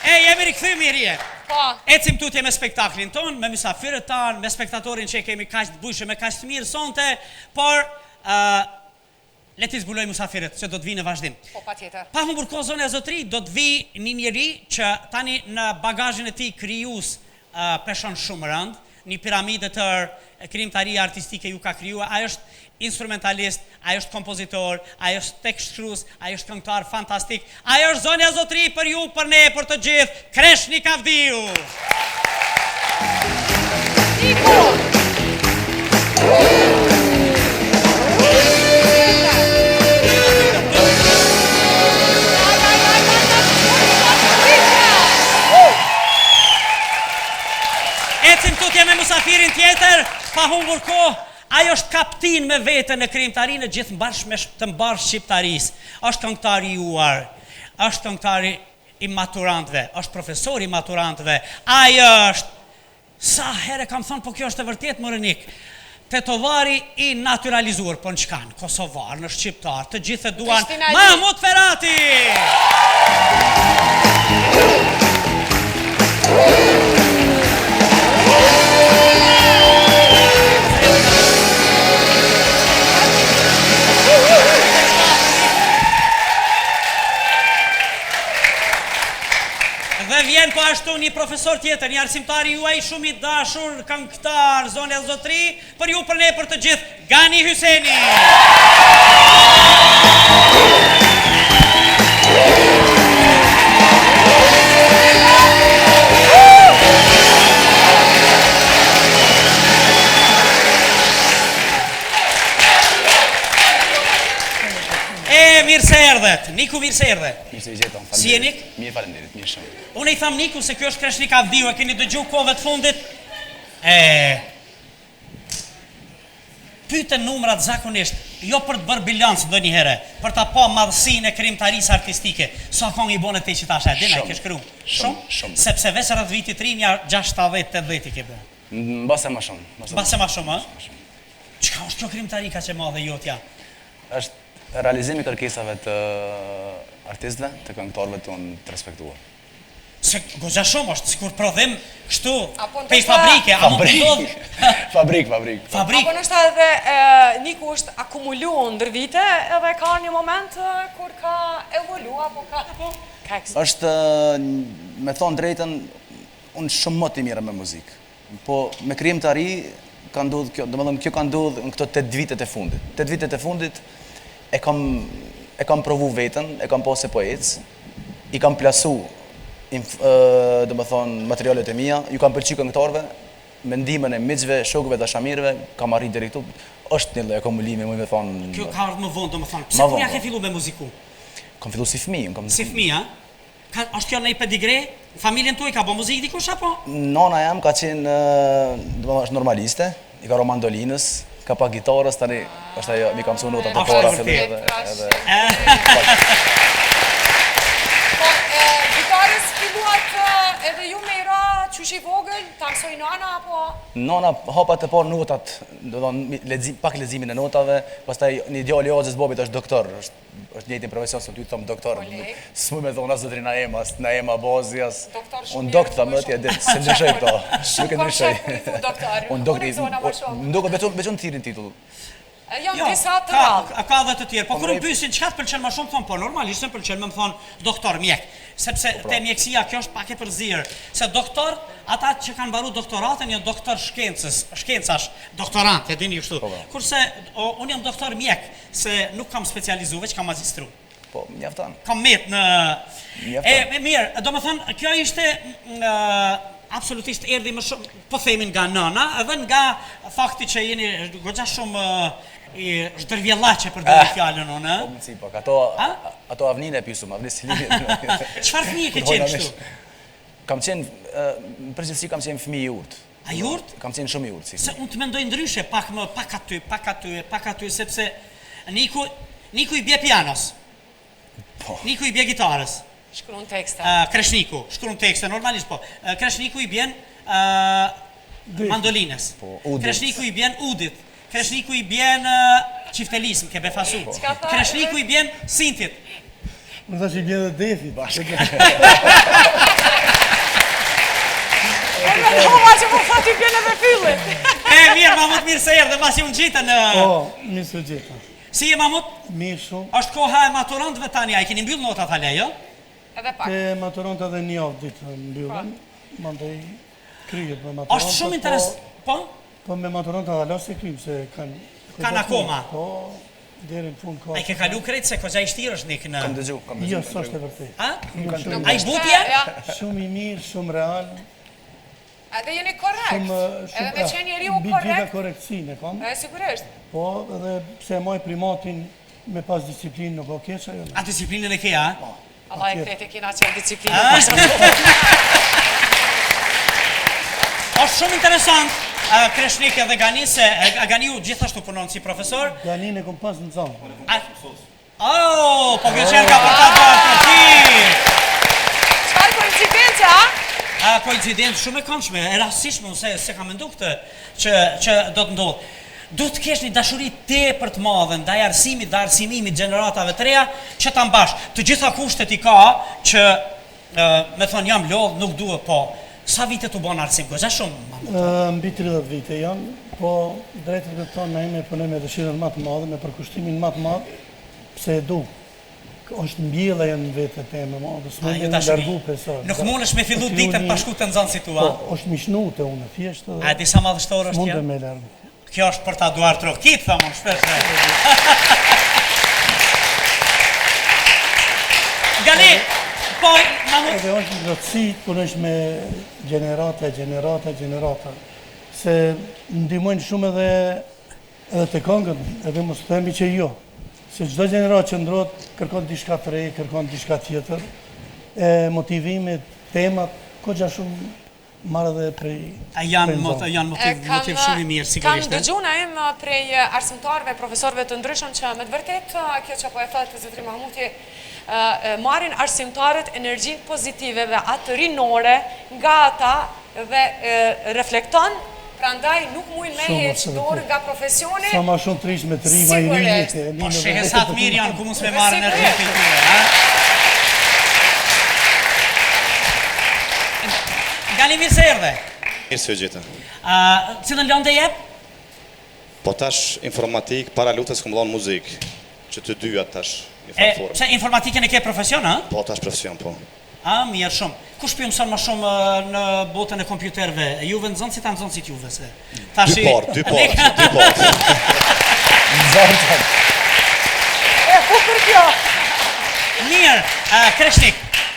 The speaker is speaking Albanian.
Jemi rikëthy mirje. Po. Ecim tutje me spektaklin ton, me mysafirët tanë, me spektatorin që kemi kaq të bujshëm me kaq të mirë sonte, por le t'i zbuloj mysafirët që do të vinë në vazhdim. Po, patjetër. Pa humbur kohë zone e zotri, do të vi një njeri që tani në bagazhin e tij krijues peshon shumë rënd, një piramidë të krijimtaria artistike ju ka krijuar. Ai është instrumentalist, ai është kompozitor, ai është tekstshkrues, ai është këngëtar fantastik. Ai është zonja e zotri për ju, për ne, për të gjithë, Kreshnik Avdiu. Niko! Ecim tutje me musafirin tjetër, pa humbur kohë. Ai është kaptin me veten në krijimtarinë gjithë të mbarë shqiptarisë. Është këngëtar i juar, është këngëtar i maturantëve, është profesor i maturantëve. Ai është, sa herë kam thënë, po kjo është e vërtet Morenik, tetovari i naturalizuar, po në çkan, kosovar, në shqiptar, të gjithë e duan Mahmut Ferati. Dhe vjen po ashtu një profesor tjetër, një arsimtar juaj shumë i dashur, këngëtar, zonë e zotri, për ju, për ne, për të gjithë, Gani Hyseni. Mirë se erdhet. Niku, mirë se erdhe. Mirë se i gjetëm, falenderit. Si e Nik? Mirë, falenderit, mirë shumë. Unë i tham Niku se kjo është Kreshnik Avdiu, e keni dëgju kohëve të fundit. Pyeten numrat zakonisht, jo për të bërë bilancë ndonjë herë, për ta pa madhësinë e krijimtarisë artistike. Sa këngë i bën te që tash, a din ai ke shkruar? Shumë. Sepse veç rreth vitit të ri ja 60-80 i ke bën. Mbase më shumë. Mbase më shumë, ë? Çka është kjo krijimtari kaq e madhe jotja? Është realizimi i kërkesave të artistëve, të këngëtarëve tonë të respektuar. Se goxha shumë është, sikur prodhim kështu, pej fabrike, a mund të ndodh? Fabrik. Apo nështë edhe Niku është akumuluar ndër vite edhe ka një moment kur ka evolu, apo ka është, me thonë drejtën, unë shumë më të mirë me muzikë. Po me krijimtari ka ndodhur kjo, domethënë kjo ka ndodhur në këto 8 vitet e fundit. 8 vitet e fundit e kam provu veten, e kam pasë po ecë, i kam plasu domethënë materialet e mia, ju kam pëlqyer këngëtarëve, me ndihmën e miqve, shokëve, dashamirëve, kam arrit deri këtu. Është një lloj akumulimi, më thonë. Kjo ka ardhur më vonë, domethënë. Pse kur ja ke filluar me muziku? Kam filluar si fëmijë, Si fëmijë, a? Është kjo në pedigre? Familjen tuaj ka bën muzikë dikush apo? Nona jam ka qenë, domethënë është normaliste, i ka mandolinës, ka pa gitarës, tani është ajo, mi kam mësuar notat e para fillim edhe. Po, gitarës filluat edhe ju me i ra qysh i vogël, ta mësoj nana apo? Nana hapat e parë notat, pak leximin e notave, pastaj një djalë i Ozës Bobit është doktor, është njëjtin profesion se ty thon doktor. S'mu me thonë as zotrina Ema Bozi as. Unë doktor më atje se ndryshoj këto. Nuk e ndryshoj. Unë doktor. Më duket veçon thirin titull. Jam disa të rrallë. Ka dhe të tjerë, po kur më pyesin çka të pëlqen më shumë, thon po normalisht më pëlqen më thon doktor mjek, sepse te mjekësia kjo është pak e përzierë, se doktor, ata që kanë mbaruar doktoratën janë doktor shkencash, doktorant, e dini kështu. Kurse unë jam doktor mjek, se nuk kam specializuar, veç kam magjistru. Po, mjafton. Kam met në mirë, domethënë kjo ishte absolutisht erdhi më shumë, po themin nga nëna, edhe nga fakti që jeni goxha shumë zhdërvjellaçe për dhe fjallën unë, Po mësi, po, ato avnin e pysum, avnin Silivit. Çfarë fëmijë ke qenë kështu? Kam qenë, në përgjithësi kam qenë fëmijë i urtë. A i urtë? Kam qenë shumë i urtë, si. Se unë të mendoj ndryshe, pak aty, sepse Niku i bje pianos, Niku i bje gitarës. Shkruan tekste. Kreshniku, shkruan tekste, normalisht po. Kreshniku i bjen mandolines. Kreshniku i bjen udit. Kreshniku i bjen qiftelism, ke befasu. Kreshniku i bjen sintit. Më thash i bjen dhe defit. edhe pasi unë gjita në... Po, mirë se gjeta. Si e Mamut? Mirë shumë. Është koha e maturantëve tani, a i keni mbyll notat hale, jo? Edhe pak. Te maturant edhe një javë ditë mbyllën, mandej kryet me maturant. Është shumë interes... Po? Po me maturant edhe lasë e kryet, se kanë... Kanë akoma? Po, deri në fund ka... A i ke kalu krejtë se këgja i shtirë është nik në... Kam dëgju. Jo, së është e vërtet. A? Shumë A i butje? Ja. Shumë i mirë, shumë real, Edhe jeni korrekt. Edhe me qenë njeri u mbi gjitha korrekt. korektësinë kam. Sigurisht. Po, edhe pse maj primatin me pas disiplinë nuk o keqa, jo. A disiplinën e ke, a? Allah e krejt e kina qenë disiplinë. Është shumë interesant, Kreshnik edhe Gani, se Ganiu gjithashtu punon si profesor. Ganin e kom pas në zonë. Oh, po këqen ka për ta bërë profil. Çfarë koincidencë, a? Koincident shumë e këndshme, e rastishme, unë se kam mendu këtë që do të ndodhë. Do të kesh një dashuri tepër të madhe ndaj arsimit dhe arsimimit gjeneratave të reja që ta mbash. Të gjitha kushtet i ka që me thonë jam lodh, nuk duhet, po sa vite të bon arsim, këza shumë? Mbi 30 vite janë, po drejtët me thonë na ime punoj me dëshirën më të madhe, me përkushtimin më të madh, pse e du. Është mbjella janë vetë teme madhe, s'mund të largu pesor. Nuk mundesh me fillu ditën pa shku të nxënësit tua. Po, është mishnute unë thjesht. A disa madhështor është mund kjo? të me largu. Kjo është për ta duar trokit, thamon shpesh. Gani, po, Mamut. Edhe është një rëtësi punësh me gjenerata. Se ndihmojnë shumë edhe të këngën, edhe mos themi që jo. Se çdo gjenerat që ndrohet kërkon diçka të re, kërkon diçka tjetër. Motivimit, temat, kogja shumë marrë edhe prej... Janë motiv shumë i mirë, sigurisht. Kam dëgju na im prej arsimtarëve, profesorëve të ndryshëm që me të vërtet, kjo që po e thotë zotri Mahmuti, marrin arsimtarët energjinë pozitive dhe atë rinore nga ata dhe reflekton. Prandaj nuk mujnë me heqë dorë nga profesioni. Sa ma shumë trish me të rima i rinjit. Po shehesat mirë janë ku mos me marrë në rrëti tyre. Gani mirë se erdhe. Mirë se gjitha. Cilën lëndë e jep? Po tash informatik, para lutës këmë dhonë muzik, që të dyja tash një faktorë. Pse informatikën e ke profesion, a? Po tash profesion, po. Mirë shumë. Kush për mëson më shumë në botën e kompjuterve? Juve nëzënësit a nëzënësit juve se? Dy part. Po për kjo. Mirë, Kreshnik,